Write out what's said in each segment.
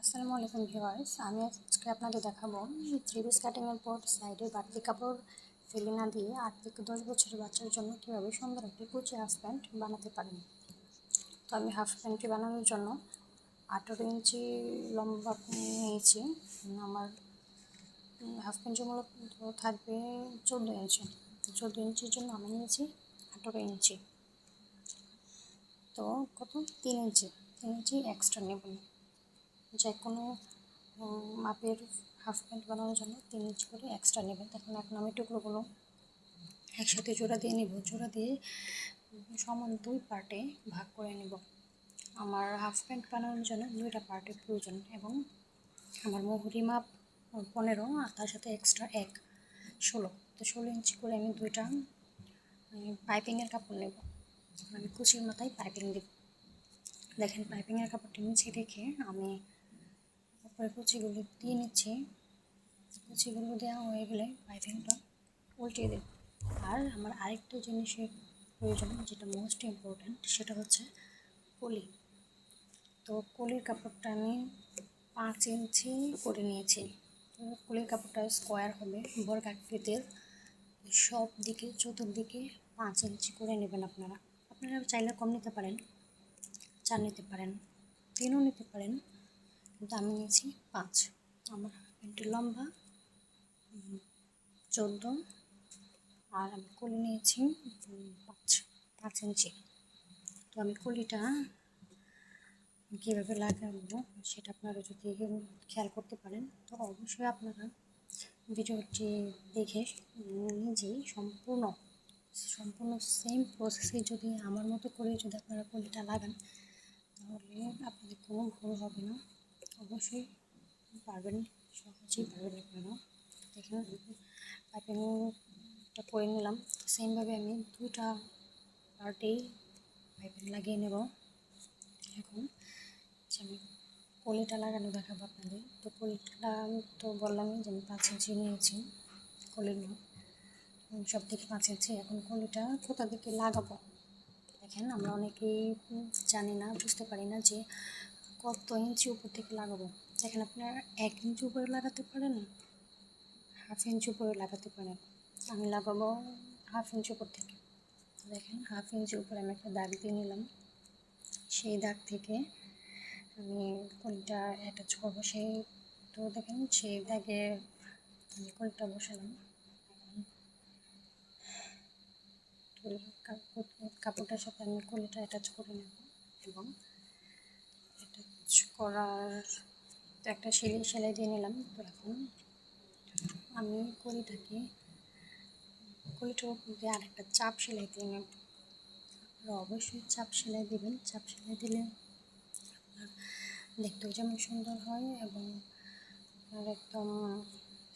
আসসালামু আলাইকুম ভিউয়ার্স, আমি আজকে আপনাদের দেখাবো থ্রি পিস কাটিংয়ের পর সাইডে বাড়তি কাপড় ফেলে না দিয়ে 8 থেকে 10 বছরের বাচ্চার জন্য কীভাবে সুন্দর একটি কুচি হাফ প্যান্ট বানাতে পারেন। তো আমি হাফ প্যান্টটি বানানোর জন্য 18 ইঞ্চি লম্বা নিয়েছি। আমার হাফ প্যান্টটি মূলত থাকবে 14 ইঞ্চি। 14 ইঞ্চির জন্য আমি নিয়েছি 18 ইঞ্চি। তো কত 3 ইঞ্চি এক্সট্রা নেবেন। যে কোনো মাপের হাফ প্যান্ট বানানোর জন্য 3 ইঞ্চি করে এক্সট্রা নেবেন। এখন আমি টুকরোগুলো একসাথে জোড়া দিয়ে নেব। জোড়া দিয়ে সমান 2 পার্টে ভাগ করে নেব। আমার হাফ প্যান্ট বানানোর জন্য 2টা পার্টের প্রয়োজন এবং আমার মুহুরি মাপ 15 আর তার সাথে এক্সট্রা 16। তো 16 ইঞ্চি করে আমি 2টা পাইপিংয়ের কাপড় নেব। আমি কুচির মাথায় পাইপিং দেব। দেখেন পাইপিংয়ের কাপড়টি নিচে রেখে আমি তারপরে কুচিগুলো দিয়ে নিচ্ছি। কুচিগুলো দেওয়া হয়ে গেলে পাইপিংটা উল্টিয়ে দেব। আর আমার আরেকটা জিনিসের প্রয়োজন, যেটা মোস্ট ইম্পর্ট্যান্ট, সেটা হচ্ছে কলি। তো কলির কাপড়টা আমি 5 ইঞ্চি করে নিয়েছি। তো কলির কাপড়টা স্কোয়ার হবে, বর্গাকৃতির, সব দিকে চতুর্দিকে 5 ইঞ্চি করে নেবেন। আপনারা চাইলে কম নিতে পারেন, 4 নিতে পারেন, 3ও নিতে পারেন, কিন্তু আমি নিয়েছি 5। আমার প্যান্টের লম্বা 14 আর আমি কলি নিয়েছি 5 ইঞ্চি। তো আমি কলিটা কীভাবে লাগাবো সেটা আপনারা যদি খেয়াল করতে পারেন, তো অবশ্যই আপনারা ভিডিওটি দেখে নিজেই সম্পূর্ণ সেম প্রসেসে যদি আমার মতো করে যদি আপনারা কলিটা লাগান, তাহলে আপনাদের কোনো ভুল হবে না। অবশ্যই পারবেন, সহজেই পারবেন আপনারা। দেখেন পাইপিংটা করে নিলাম। সেমভাবে আমি 2টা পার্টেই পাইপিং লাগিয়ে নেব। এখন আমি কলিটা লাগানো দেখাবো আপনাদের। তো কলিটা তো বললামই যে আমি 5 ইঞ্চি নিয়েছি কলির মাপ, সব দিকে 5 ইঞ্চি। এখন কলিটা কোথা দিকে লাগাবো, দেখেন আমরা অনেকেই জানি না, বুঝতে পারি না যে কত ইঞ্চি উপর থেকে লাগাবো। দেখেন আপনারা 1 ইঞ্চি উপরে লাগাতে পারেন, হাফ ইঞ্চি উপরে লাগাতে পারেন। আমি লাগাবো হাফ ইঞ্চি উপর থেকে। দেখেন হাফ ইঞ্চি উপরে আমি একটা দাগ দিয়ে নিলাম। সেই দাগ থেকে আমি কলিটা অ্যাটাচ করবো। দেখেন সেই দাগে আমি কলিটা বসালাম। কাপড়টার সাথে আমি কলিটা অ্যাটাচ করে নেব এবং অ্যাটাচ করার একটা সেলাই দিয়ে নিলাম। তো এখন আমি কলিটার উপর দিয়ে আরেকটা চাপ সেলাই দিয়ে নেব। আপনারা অবশ্যই চাপ সেলাই দেবেন। চাপ সেলাই দিলে আপনার দেখতেও যেমন সুন্দর হয় এবং আপনার একদম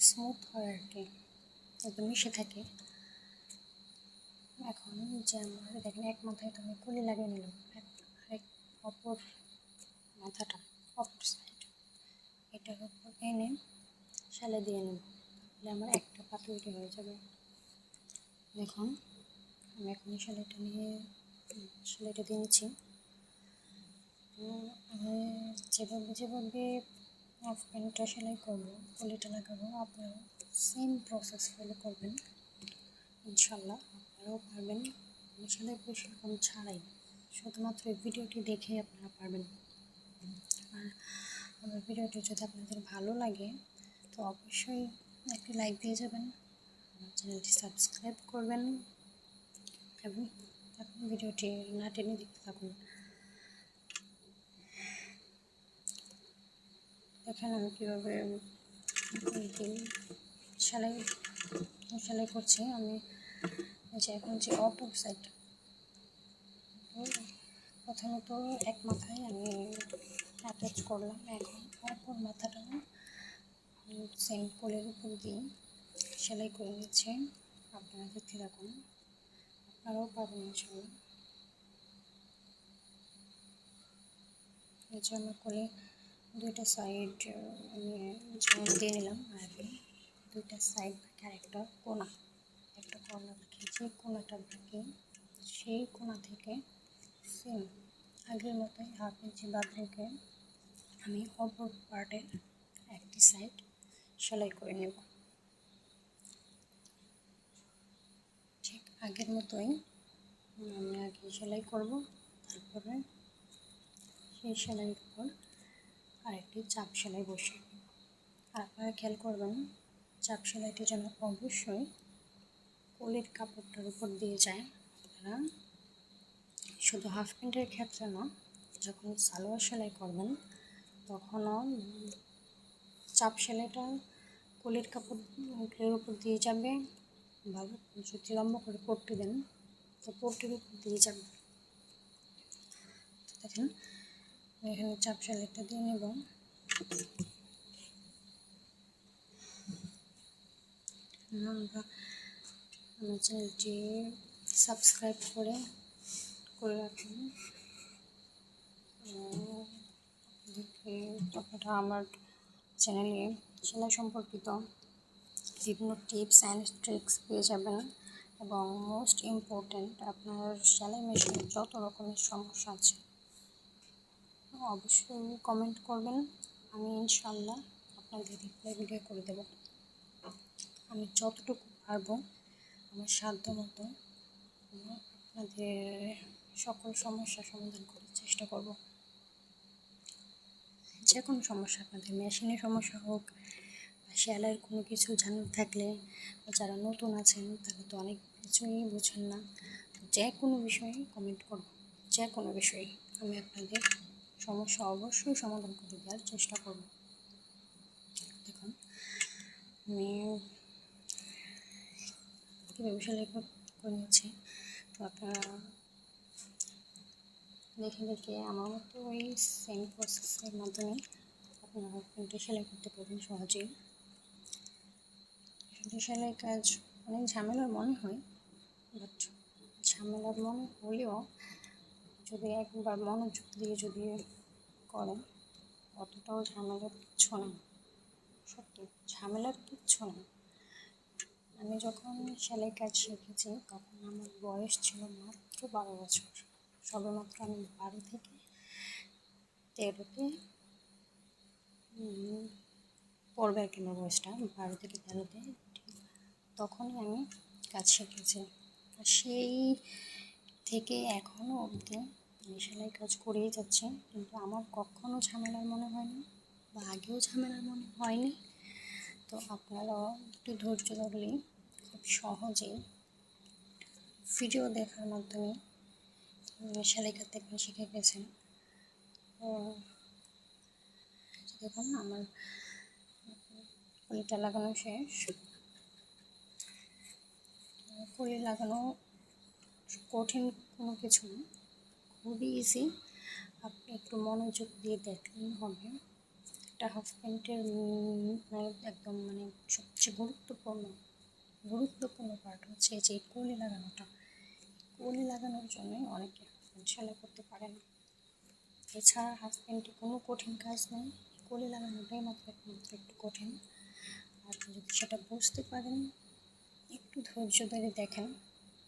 স্মুথ হয় আর কি, একদম মিশে থাকে। এখন যে আমার দেখেন এক মাথায় তো আমি কলি লাগিয়ে নিলাম, অপর মাথাটা অপর সাইড এটার উপর এনে সেলাই দিয়ে নেব, তাহলে আমার একটা পা তৈরি হয়ে যাবে। দেখুন আমি এখন সেলাইটা দিয়ে নিচ্ছি। আমি যেভাবে হাফ প্যান্টটা সেলাই করবো, কলিটা লাগাবো, আপনারা সেম প্রসেস ফলো করবেন। ইনশাল্লাহ আপনারাও পারবেন, সেলাই প্রশিক্ষণ ছাড়াই, শুধুমাত্র এই ভিডিওটি দেখেই আপনারা পারবেন। আর আমার ভিডিওটি যদি আপনাদের ভালো লাগে তো অবশ্যই একটি লাইক দিয়ে যাবেন, আমার চ্যানেলটি সাবস্ক্রাইব করবেন এবং ভিডিওটি না টেনে দেখতে থাকুন। দেখেন আমি কীভাবে সেলাই করছি। আমি এখন যে অপর সাইড, প্রথমত এক মাথায় আমি অ্যাটাচ করলাম, এখন অপর মাথাটা সেম কোলের উপর দিয়ে সেলাই করে নিচ্ছি। আপনারা দেখতে থাকুন, আপনারাও পাবেন ইনশাল্লাহ। এই যে আমার কোলে 2টা সাইড আমি দিয়ে নিলাম, আর 2টা সাইড বাকি আরেকটা কোনা, একটা কর্নার বাকি, যে কোনাটা বাকি সেই কোনা থেকে সেম আগের মতোই হাফ ইঞ্চি বাদ রেখে আমি অপর পার্টের একটি সাইড সেলাই করে নেব। ঠিক আগের মতোই আমি আগে সেলাই করব, তারপরে সেই সেলাইয়ের উপর আরেকটি চাপ সেলাই বসিয়ে নেব। আর আপনারা খেয়াল করবেন চাপ সেলাইটি যেন অবশ্যই কলির কাপড়টার উপর দিয়ে যায়। আপনারা শুধু হাফ প্যান্টের ক্ষেত্রে না, যখন সালোয়ার সেলাই করবেন তখনও চাপ সেলাইটা কলির কাপড়ের উপর দিয়ে যাবে, বা যদি লম্বা করে পট্টি দেন তো পট্টির উপর দিয়ে যাবে। দেখেন এখানে চাপ সেলাইটা দিয়ে নেব। আমরা আমার চ্যানেলটি সাবস্ক্রাইব করে রাখুন। আপনারা আমার চ্যানেলে সেলাই সম্পর্কিত বিভিন্ন টিপস অ্যান্ড ট্রিক্স পেয়ে যাবেন, এবং মোস্ট ইম্পর্ট্যান্ট আপনার সেলাই মেশিনে যত রকমের সমস্যা আছে অবশ্যই কমেন্ট করবেন। আমি ইনশাআল্লাহ আপনাদের রিপ্লাই ভিডিও করে দেব। আমি যতটুকু পারবো আমার সাধ্য মতো আপনাদের সকল সমস্যার সমাধান করার চেষ্টা করব। যে কোনো সমস্যা, আপনাদের মেশিনের সমস্যা হোক বা সেলাইয়ের কোনো কিছু জানার থাকলে, যারা নতুন আছেন তারা তো অনেক কিছুই বোঝেন না, যে কোনো বিষয়ে কমেন্ট করব। যে কোনো বিষয়ে আমি আপনাদের সমস্যা অবশ্যই সমাধান করে দেওয়ার চেষ্টা করব। দেখুন আমি কীভাবে সেলাই করে নিচ্ছি, তো আপনারা দেখে দেখে আমার মতো ওই সেম প্রসেসের মাধ্যমে আপনারা প্যান্টে সেলাই করতে পারবেন সহজেই। শুধু সেলাই কাজ অনেক ঝামেলার মনে হয়, বাট ঝামেলার মনে হলেও যদি একবার মনোযোগ দিয়ে যদি করেন অতটাও ঝামেলার কিচ্ছু না। সত্যি ঝামেলার কিচ্ছু না। আমি যখন সেলাই কাজ শিখেছি তখন আমার বয়স ছিল মাত্র 12 বছর। সবেমাত্র আমি 12 থেকে 13-তে পড়বে আর কি, আমার বয়সটা 12 থেকে 13-তে, তখনই আমি কাজ শিখেছি। আর সেই থেকে এখনও অবধি আমি সেলাই কাজ করেই যাচ্ছি, কিন্তু আমার কখনও ঝামেলার মনে হয়নি বা আগেও ঝামেলার মনে হয়নি। তো আপনারাও একটু ধৈর্য ধরলেই খুব সহজেই ভিডিও দেখার মাধ্যমে সেলাই করতে শিখে গেছেন। দেখুন আমার কলিটা লাগানো শেষ। কলি লাগানো কঠিন কোনো কিছু না, খুবই ইজি। আপনি একটু মনোযোগ দিয়ে দেখলেই হবে। একটা হাফ প্যান্টের একদম সবচেয়ে গুরুত্বপূর্ণ পার্ট হচ্ছে যে কলি লাগানোটা। কলি লাগানোর জন্য অনেকে সেলাই করতে পারে না। এছাড়া হাফ প্যান্টে কোনো কঠিন কাজ নেই, কলি লাগানোটাই একমাত্র একটু কঠিন। আর যদি সেটা বুঝতে পারেন, একটু ধৈর্য ধরে দেখেন,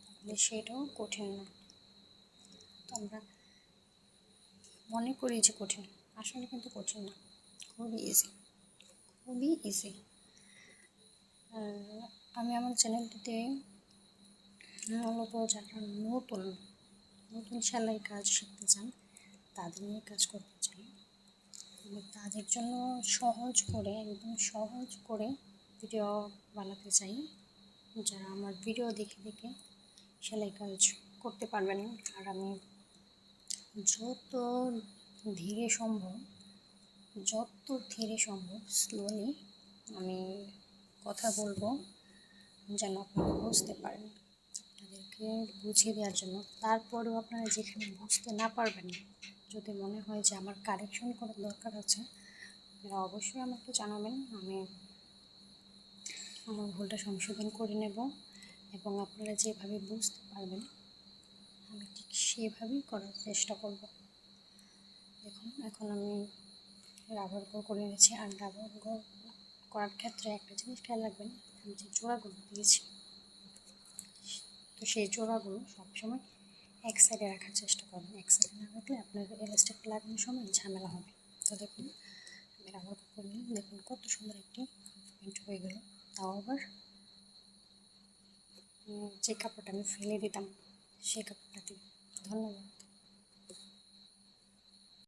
তাহলে সেটাও কঠিন না। তো আমরা মনে করি যে কঠিন, আসলে কিন্তু কঠিন না, খুবই ইজি, খুবই ইজি। আমি আমার চ্যানেলটিতে মূলত যারা নতুন সেলাই কাজ শিখতে চান তাদের নিয়ে কাজ করতে চাই। আমি তাদের জন্য একদম সহজ করে ভিডিও বানাতে চাই, যারা আমার ভিডিও দেখে দেখে সেলাই কাজ করতে পারবেন। আর আমি যত ধীরে সম্ভব স্লোলি আমি কথা বলবো, যেন আপনারা বুঝতে পারেন, আপনাদেরকে বুঝিয়ে দেওয়ার জন্য। তারপরেও আপনারা যেখানে বুঝতে না পারবেন, যদি মনে হয় যে আমার কারেকশন করার দরকার আছে, আপনারা অবশ্যই আমাকে জানাবেন। আমি আমার ভুলটা সংশোধন করে নেব, এবং আপনারা যেভাবে বুঝতে পারবেন আমি ঠিক সেভাবেই করার চেষ্টা করব। দেখুন এখন আমি রাবার করে নিয়েছি। আর রাবার করার ক্ষেত্রে একটা জিনিস খেয়াল রাখবেন, আমি যে জোড়াগুলো দিয়েছি, তো সেই জোড়াগুলো সবসময় এক সাইডে রাখার চেষ্টা করবেন। এক সাইডে না রাখলে আপনার এলাস্টিক লাগানোর সময় ঝামেলা হবে। তো দেখুন সুন্দর একটি হাফ প্যান্ট হয়ে গেল। তাও আবার যে কাপড়টা আমি ফেলে দিতাম সেই কাপড়টা দিয়ে। ধন্যবাদ।